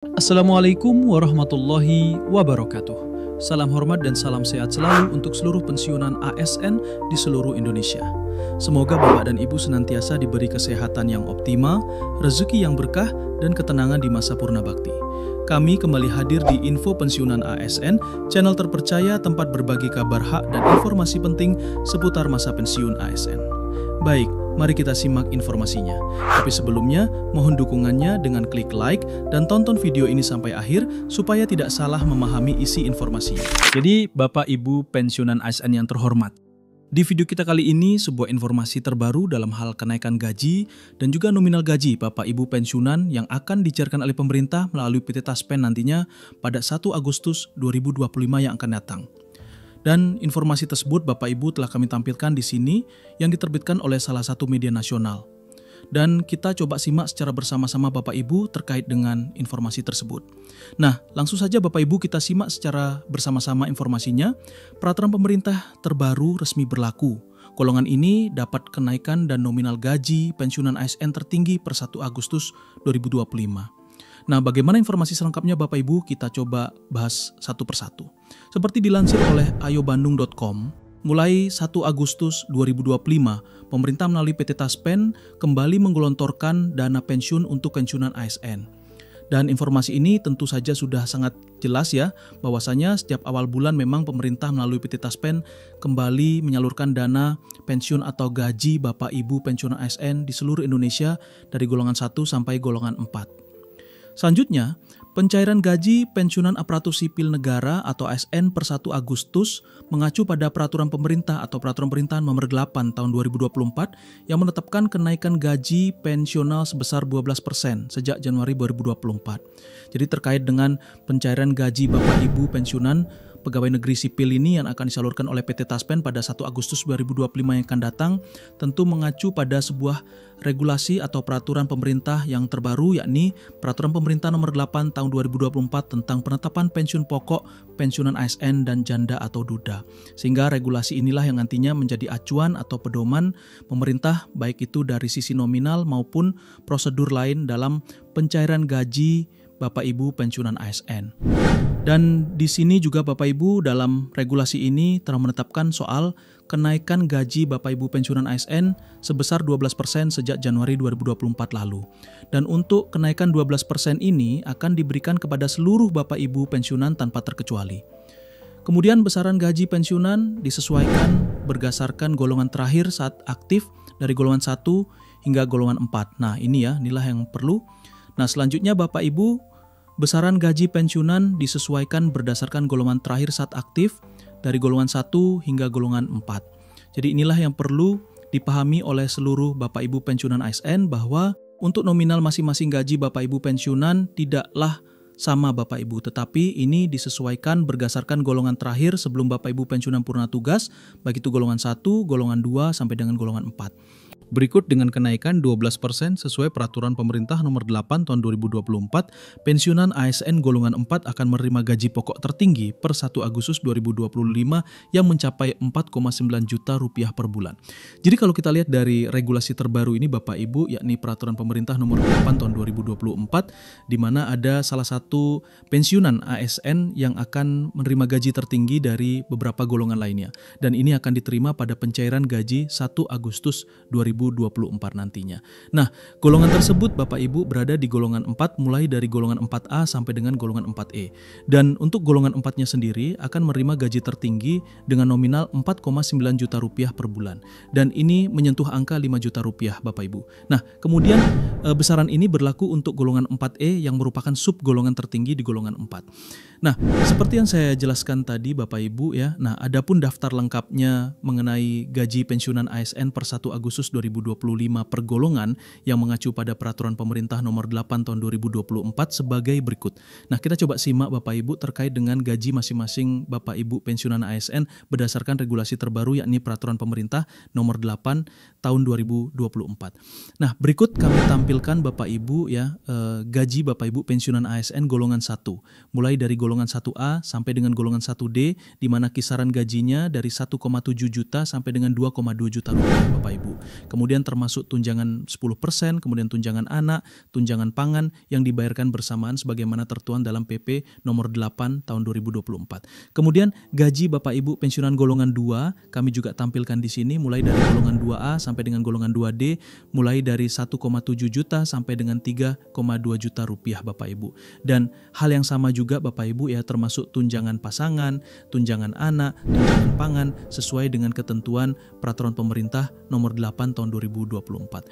Assalamualaikum warahmatullahi wabarakatuh. Salam hormat dan salam sehat selalu untuk seluruh pensiunan ASN di seluruh Indonesia. Semoga Bapak dan Ibu senantiasa diberi kesehatan yang optimal, rezeki yang berkah, dan ketenangan di masa purna bakti. Kami kembali hadir di Info Pensiunan ASN, channel terpercaya tempat berbagi kabar hak dan informasi penting seputar masa pensiun ASN. Baik, mari kita simak informasinya. Tapi sebelumnya, mohon dukungannya dengan klik like dan tonton video ini sampai akhir supaya tidak salah memahami isi informasinya. Jadi, Bapak Ibu pensiunan ASN yang terhormat, di video kita kali ini sebuah informasi terbaru dalam hal kenaikan gaji dan juga nominal gaji Bapak Ibu pensiunan yang akan dicairkan oleh pemerintah melalui PT Taspen nantinya pada 1 Agustus 2025 yang akan datang. Dan informasi tersebut Bapak Ibu telah kami tampilkan di sini yang diterbitkan oleh salah satu media nasional. Dan kita coba simak secara bersama-sama Bapak Ibu terkait dengan informasi tersebut. Nah, langsung saja Bapak Ibu kita simak secara bersama-sama informasinya. Peraturan pemerintah terbaru resmi berlaku. Golongan ini dapat kenaikan dan nominal gaji pensiunan ASN tertinggi per 1 Agustus 2025. Nah, bagaimana informasi selengkapnya Bapak Ibu? Kita coba bahas satu persatu. Seperti dilansir oleh ayobandung.com, mulai 1 Agustus 2025, pemerintah melalui PT Taspen kembali menggelontorkan dana pensiun untuk pensiunan ASN. Dan informasi ini tentu saja sudah sangat jelas ya, bahwasanya setiap awal bulan memang pemerintah melalui PT Taspen kembali menyalurkan dana pensiun atau gaji Bapak Ibu pensiunan ASN di seluruh Indonesia dari golongan 1 sampai golongan 4. Selanjutnya, pencairan gaji pensiunan aparatur sipil negara atau ASN per 1 Agustus mengacu pada peraturan pemerintah atau peraturan pemerintahan nomor 8 tahun 2024 yang menetapkan kenaikan gaji pensional sebesar 12% sejak Januari 2024. Jadi terkait dengan pencairan gaji Bapak Ibu pensiunan pegawai negeri sipil ini yang akan disalurkan oleh PT Taspen pada 1 Agustus 2025 yang akan datang tentu mengacu pada sebuah regulasi atau peraturan pemerintah yang terbaru, yakni Peraturan Pemerintah Nomor 8 Tahun 2024 tentang penetapan pensiun pokok pensiunan ASN dan janda atau duda. Sehingga regulasi inilah yang nantinya menjadi acuan atau pedoman pemerintah baik itu dari sisi nominal maupun prosedur lain dalam pencairan gaji Bapak Ibu pensiunan ASN. Dan di sini juga Bapak Ibu dalam regulasi ini telah menetapkan soal kenaikan gaji Bapak Ibu pensiunan ASN sebesar 12% sejak Januari 2024 lalu. Dan untuk kenaikan 12% ini akan diberikan kepada seluruh Bapak Ibu pensiunan tanpa terkecuali. Kemudian besaran gaji pensiunan disesuaikan berdasarkan golongan terakhir saat aktif dari golongan 1 hingga golongan 4. Nah ini ya, inilah yang perlu. Nah selanjutnya Bapak Ibu, besaran gaji pensiunan disesuaikan berdasarkan golongan terakhir saat aktif dari golongan 1 hingga golongan 4. Jadi inilah yang perlu dipahami oleh seluruh Bapak Ibu pensiunan ASN bahwa untuk nominal masing-masing gaji Bapak Ibu pensiunan tidaklah sama Bapak Ibu, tetapi ini disesuaikan berdasarkan golongan terakhir sebelum Bapak Ibu pensiunan purna tugas, baik itu golongan 1, golongan 2, sampai dengan golongan 4. Berikut dengan kenaikan 12% sesuai peraturan pemerintah nomor 8 tahun 2024, pensiunan ASN golongan 4 akan menerima gaji pokok tertinggi per 1 Agustus 2025 yang mencapai 4,9 juta rupiah per bulan. Jadi kalau kita lihat dari regulasi terbaru ini Bapak Ibu, yakni peraturan pemerintah nomor 8 tahun 2024, di mana ada salah satu pensiunan ASN yang akan menerima gaji tertinggi dari beberapa golongan lainnya. Dan ini akan diterima pada pencairan gaji 1 Agustus 2024 nantinya. Nah, golongan tersebut Bapak Ibu berada di golongan 4 mulai dari golongan 4A sampai dengan golongan 4E. Dan untuk golongan 4-nya sendiri akan menerima gaji tertinggi dengan nominal 4,9 juta rupiah per bulan. Dan ini menyentuh angka 5 juta rupiah Bapak Ibu. Nah, kemudian besaran ini berlaku untuk golongan 4E yang merupakan sub golongan tertinggi di golongan 4. Nah, seperti yang saya jelaskan tadi Bapak Ibu ya. Nah, adapun daftar lengkapnya mengenai gaji pensiunan ASN per 1 Agustus 2025 per golongan yang mengacu pada peraturan pemerintah nomor 8 tahun 2024 sebagai berikut. Nah, kita coba simak Bapak Ibu terkait dengan gaji masing-masing Bapak Ibu pensiunan ASN berdasarkan regulasi terbaru yakni peraturan pemerintah nomor 8 tahun 2024. Nah, berikut kami tampilkan Bapak Ibu ya gaji Bapak Ibu pensiunan ASN golongan 1 mulai dari golongan 1A sampai dengan golongan 1D di mana kisaran gajinya dari 1,7 juta sampai dengan 2,2 juta rupiah Bapak Ibu. kemudian termasuk tunjangan 10%, kemudian tunjangan anak, tunjangan pangan yang dibayarkan bersamaan sebagaimana tertuang dalam PP nomor 8 tahun 2024. Kemudian gaji Bapak Ibu pensiunan golongan 2 kami juga tampilkan di sini mulai dari golongan 2A sampai dengan golongan 2D, mulai dari 1,7 juta sampai dengan 3,2 juta rupiah Bapak Ibu. Dan hal yang sama juga Bapak Ibu ya, termasuk tunjangan pasangan, tunjangan anak, tunjangan pangan sesuai dengan ketentuan peraturan pemerintah nomor 8 tahun 2024.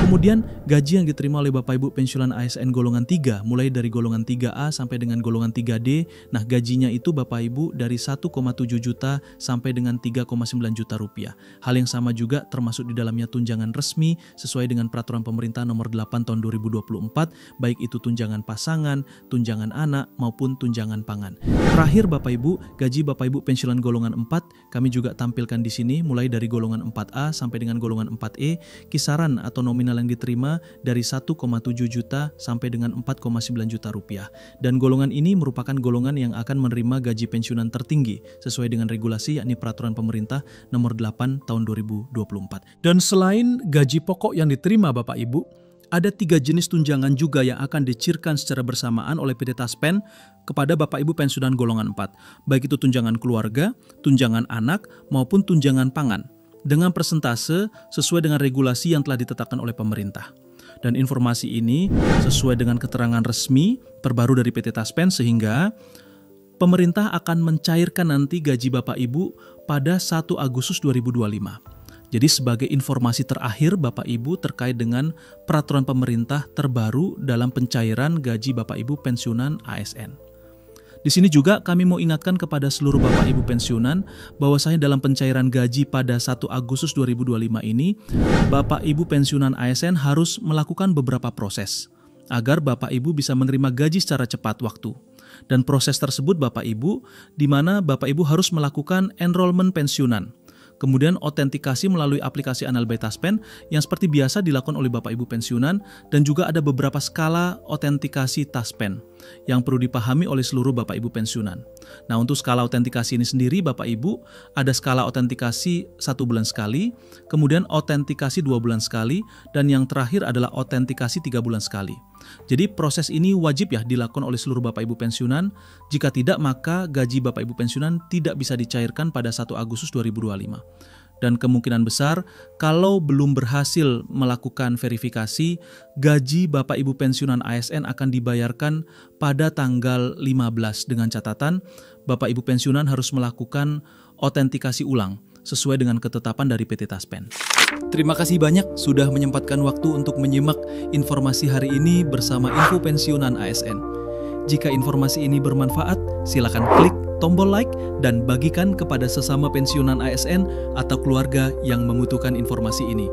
Kemudian gaji yang diterima oleh Bapak Ibu pensiunan ASN golongan 3 mulai dari golongan 3A sampai dengan golongan 3D. Nah, gajinya itu Bapak Ibu dari 1,7 juta sampai dengan 3,9 juta rupiah. Hal yang sama juga termasuk di dalamnya tunjangan resmi sesuai dengan peraturan pemerintah nomor 8 tahun 2024, baik itu tunjangan pasangan, tunjangan anak maupun tunjangan pangan. Terakhir Bapak Ibu, gaji Bapak Ibu pensiunan golongan 4 kami juga tampilkan di sini mulai dari golongan 4A sampai dengan golongan 4E, kisaran atau nominal yang diterima dari 1,7 juta sampai dengan 4,9 juta rupiah. Dan golongan ini merupakan golongan yang akan menerima gaji pensiunan tertinggi sesuai dengan regulasi yakni peraturan pemerintah nomor 8 tahun 2024. Dan selain gaji pokok yang diterima Bapak Ibu, ada 3 jenis tunjangan juga yang akan dicairkan secara bersamaan oleh PT Taspen kepada Bapak Ibu pensiunan golongan 4, baik itu tunjangan keluarga, tunjangan anak, maupun tunjangan pangan, dengan persentase sesuai dengan regulasi yang telah ditetapkan oleh pemerintah. Dan informasi ini sesuai dengan keterangan resmi terbaru dari PT Taspen, sehingga pemerintah akan mencairkan nanti gaji Bapak Ibu pada 1 Agustus 2025. Jadi sebagai informasi terakhir Bapak Ibu terkait dengan peraturan pemerintah terbaru dalam pencairan gaji Bapak Ibu pensiunan ASN. Di sini juga kami mau ingatkan kepada seluruh Bapak Ibu pensiunan bahwasanya dalam pencairan gaji pada 1 Agustus 2025 ini, Bapak Ibu pensiunan ASN harus melakukan beberapa proses agar Bapak Ibu bisa menerima gaji secara cepat waktu. Dan proses tersebut Bapak Ibu, di mana Bapak Ibu harus melakukan enrollment pensiunan. Kemudian autentikasi melalui aplikasi Analbay Taspen yang seperti biasa dilakukan oleh Bapak Ibu pensiunan, dan juga ada beberapa skala autentikasi Taspen yang perlu dipahami oleh seluruh Bapak Ibu pensiunan. Nah, untuk skala autentikasi ini sendiri Bapak Ibu ada skala autentikasi 1 bulan sekali, kemudian autentikasi 2 bulan sekali, dan yang terakhir adalah autentikasi 3 bulan sekali. Jadi proses ini wajib ya dilakukan oleh seluruh Bapak Ibu pensiunan. Jika tidak, maka gaji Bapak Ibu pensiunan tidak bisa dicairkan pada 1 Agustus 2025. Dan kemungkinan besar kalau belum berhasil melakukan verifikasi, gaji Bapak Ibu pensiunan ASN akan dibayarkan pada tanggal 15 dengan catatan Bapak Ibu pensiunan harus melakukan autentikasi ulang sesuai dengan ketetapan dari PT Taspen. Terima kasih banyak sudah menyempatkan waktu untuk menyimak informasi hari ini bersama Info Pensiunan ASN. Jika informasi ini bermanfaat, silakan klik tombol like dan bagikan kepada sesama pensiunan ASN atau keluarga yang membutuhkan informasi ini.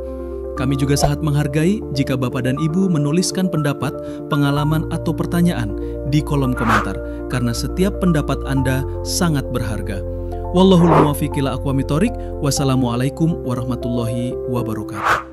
Kami juga sangat menghargai jika Bapak dan Ibu menuliskan pendapat, pengalaman, atau pertanyaan di kolom komentar, karena setiap pendapat Anda sangat berharga. Wallahul muwaffiq ila aqwamit thoriq. Wassalamualaikum warahmatullahi wabarakatuh.